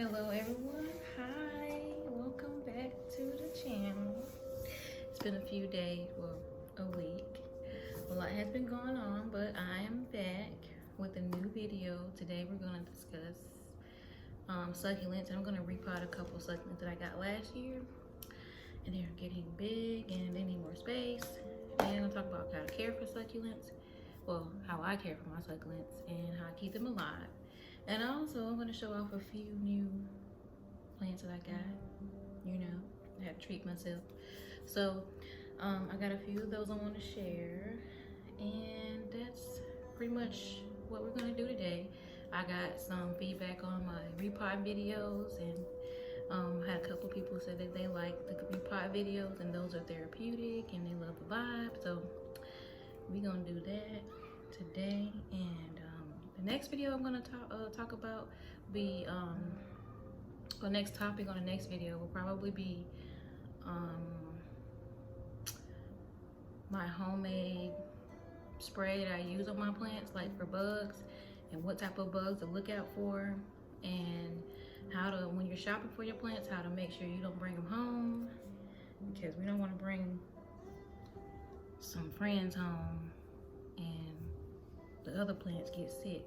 Hello everyone, hi, welcome back to the channel. It's been a few days, well, a week. A lot has been going on, but I am back with a new video. Today we're going to discuss succulents, and I'm going to repot a couple of succulents that I got last year. And they're getting big and they need more space. And I'm going to talk about how to care for succulents, well, how I care for my succulents and how I keep them alive. And also, I'm going to show off a few new plants that I got. You know, I have to treat myself. So, I got a few of those I want to share. And that's pretty much what we're going to do today. I got some feedback on my repot videos, and I had a couple people say that they like the repot videos and those are therapeutic and they love the vibe. So, we're going to do that today. And the next video I'm going to talk about be the next topic on the next video will probably be my homemade spray that I use on my plants, like for bugs, and what type of bugs to look out for, and how to, when you're shopping for your plants, how to make sure you don't bring them home, because we don't want to bring some friends home and the other plants get sick.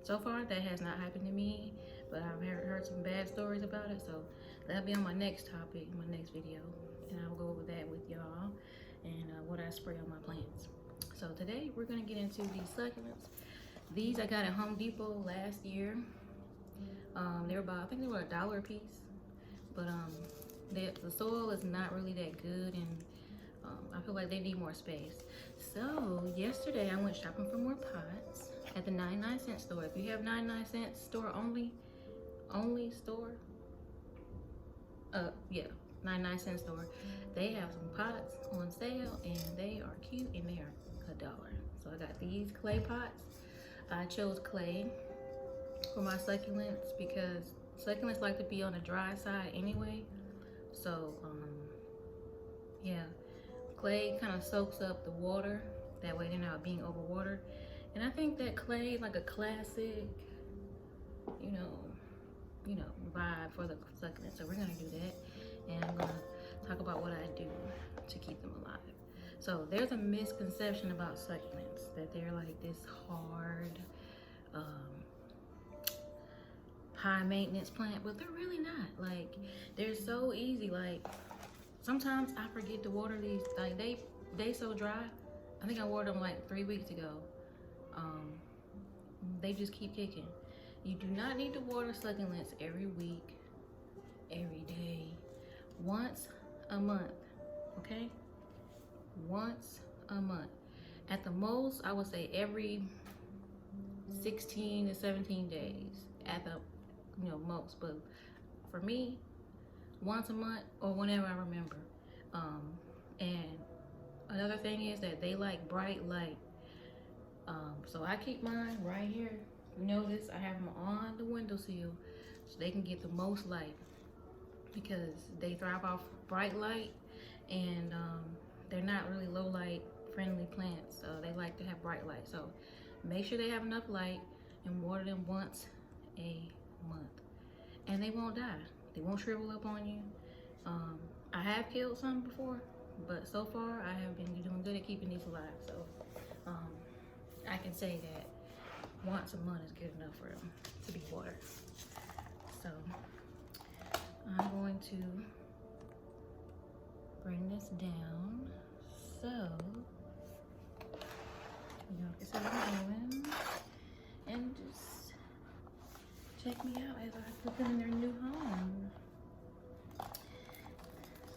So far that has not happened to me, but I've heard some bad stories about it. So that'll be on my next topic, my next video, and I'll go over that with y'all and what I spray on my plants. So today we're gonna get into these succulents. These I got at Home Depot last year. They were about, I think they were $1 a piece, but the soil is not really that good, and I feel like they need more space. So yesterday I went shopping for more pots at the 99-cent store. If you have 99-cent store only store, yeah, 99-cent store, they have some pots on sale and they are cute and they are $1. So I got these clay pots. I chose clay for my succulents because succulents like to be on the dry side anyway. So yeah, clay kind of soaks up the water, that way they're not being overwatered. And I think that clay, like a classic, you know, vibe for the succulents. So we're gonna do that, and I'm gonna talk about what I do to keep them alive. So there's a misconception about succulents that they're like this hard, high maintenance plant, but they're really not. Like, they're so easy. Like, sometimes I forget to water these. Like, they so dry. I think I watered them like 3 weeks ago. They just keep kicking. You do not need to water succulents every week, every day, once a month, okay? Once a month. At the most, I would say every 16 to 17 days at the, most. But for me, once a month or whenever I remember. And another thing is that they like bright light. So I keep mine right here. You notice I have them on the windowsill so they can get the most light, because they thrive off bright light, and they're not really low light friendly plants. So they like to have bright light. So make sure they have enough light and water them once a month, and they won't die. They won't shrivel up on you. I have killed some before, but so far I have been doing good at keeping these alive. So I can say that once a month is good enough for them to be watered. So I'm going to bring this down so y'all can see what I'm doing, and just check me out as I put them in their new home. So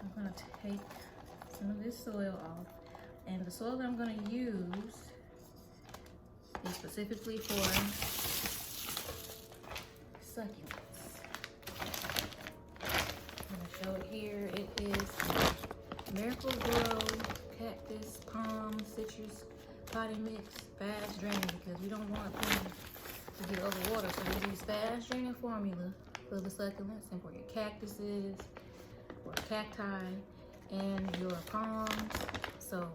I'm gonna take some of this soil off, and the soil that I'm gonna use is specifically for succulents. I'm gonna show it here. It is Miracle Grow Cactus Palm Citrus Potting Mix Fast Draining, because we don't want them to get overwatered. So we use fast draining formula for the succulents and for your cactuses, or cacti, and your palms. So,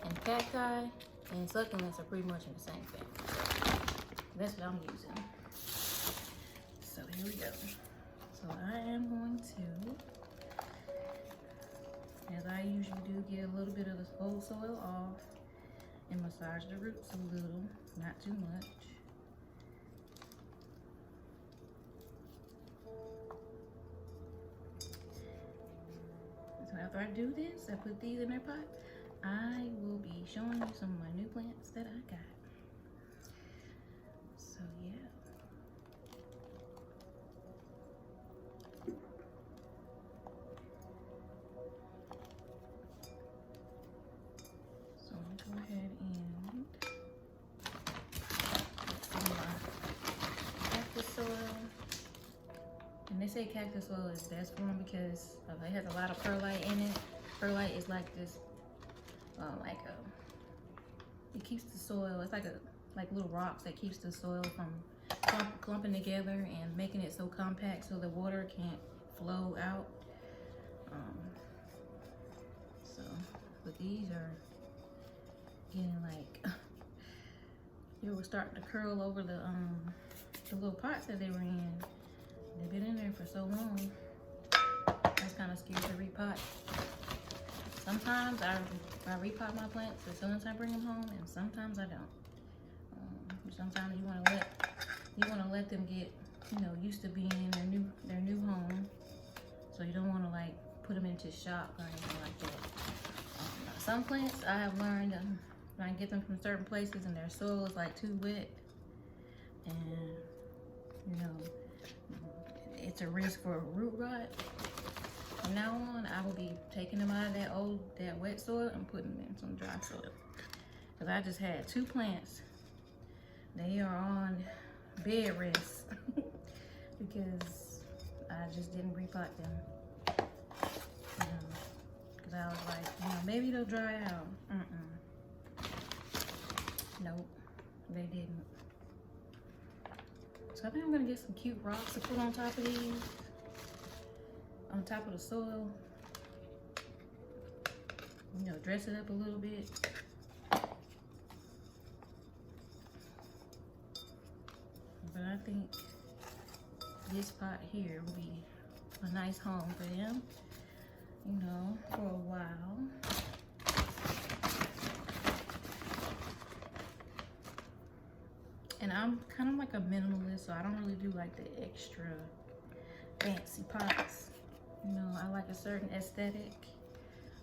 and cacti and succulents are pretty much in the same thing. That's what I'm using. So here we go. So I am going to, as I usually do, get a little bit of the old soil off and massage the roots a little, not too much. So after I do this, I put these in their pot, I will be showing you some of my new plants that I got. So yeah. So I'm gonna go ahead and put some cactus soil. And they say cactus soil is best for them because it has a lot of perlite in it. Perlite is like this, it keeps the soil, it's like little rocks that keeps the soil from clumping together and making it so compact so the water can't flow out. But these are getting like, they were starting to curl over the little pots that they were in. They've been in there for so long. I was kind of scared to repot. Sometimes I repot my plants as soon as I bring them home, and sometimes I don't. Sometimes you want to let them get, used to being in their new home. So you don't want to like put them into shock or anything like that. Some plants I have learned when I get them from certain places and their soil is like too wet, and it's a risk for root rot. From now on, I will be taking them out of that wet soil and putting them in some dry soil. Because I just had 2 plants. They are on bed rest because I just didn't repot them. Because I was like, maybe they'll dry out. Nope, they didn't. So I think I'm gonna get some cute rocks to put on top of these, on top of the soil. Dress it up a little bit. But I think this pot here will be a nice home for them, for a while. And I'm kind of like a minimalist, so I don't really do like the extra fancy pots. I like a certain aesthetic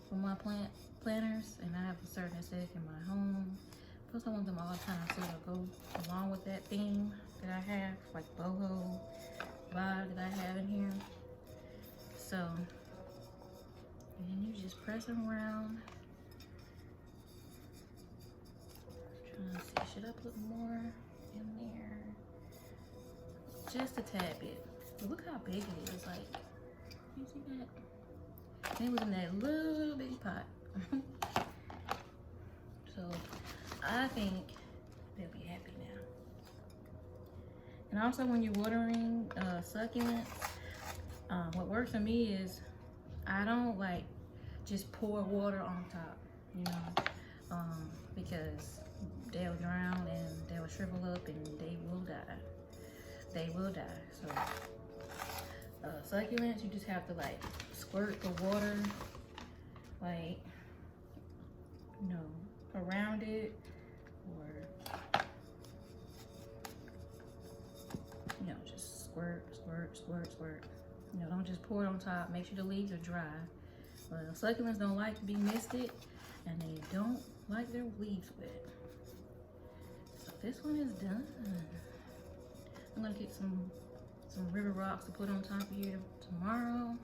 for my planters, and I have a certain aesthetic in my home. Plus I want them all kind of sort of go along with that theme that I have, like boho vibe that I have in here. So, and then you just press them around. Trying to see, should I put more in there? Just a tad bit. But look how big it is. Like, you see that? And it was in that little bitty pot. So I think they'll be happy now. And also when you're watering succulents, what works for me is I don't like just pour water on top, because they'll drown and they'll shrivel up and they will die. They will die. So succulents, you just have to like squirt the water, like, around it, or just squirt. Don't just pour it on top. Make sure the leaves are dry. Well, succulents don't like to be misted, and they don't like their leaves wet. So this one is done. I'm gonna get some river rocks to put on top of here tomorrow.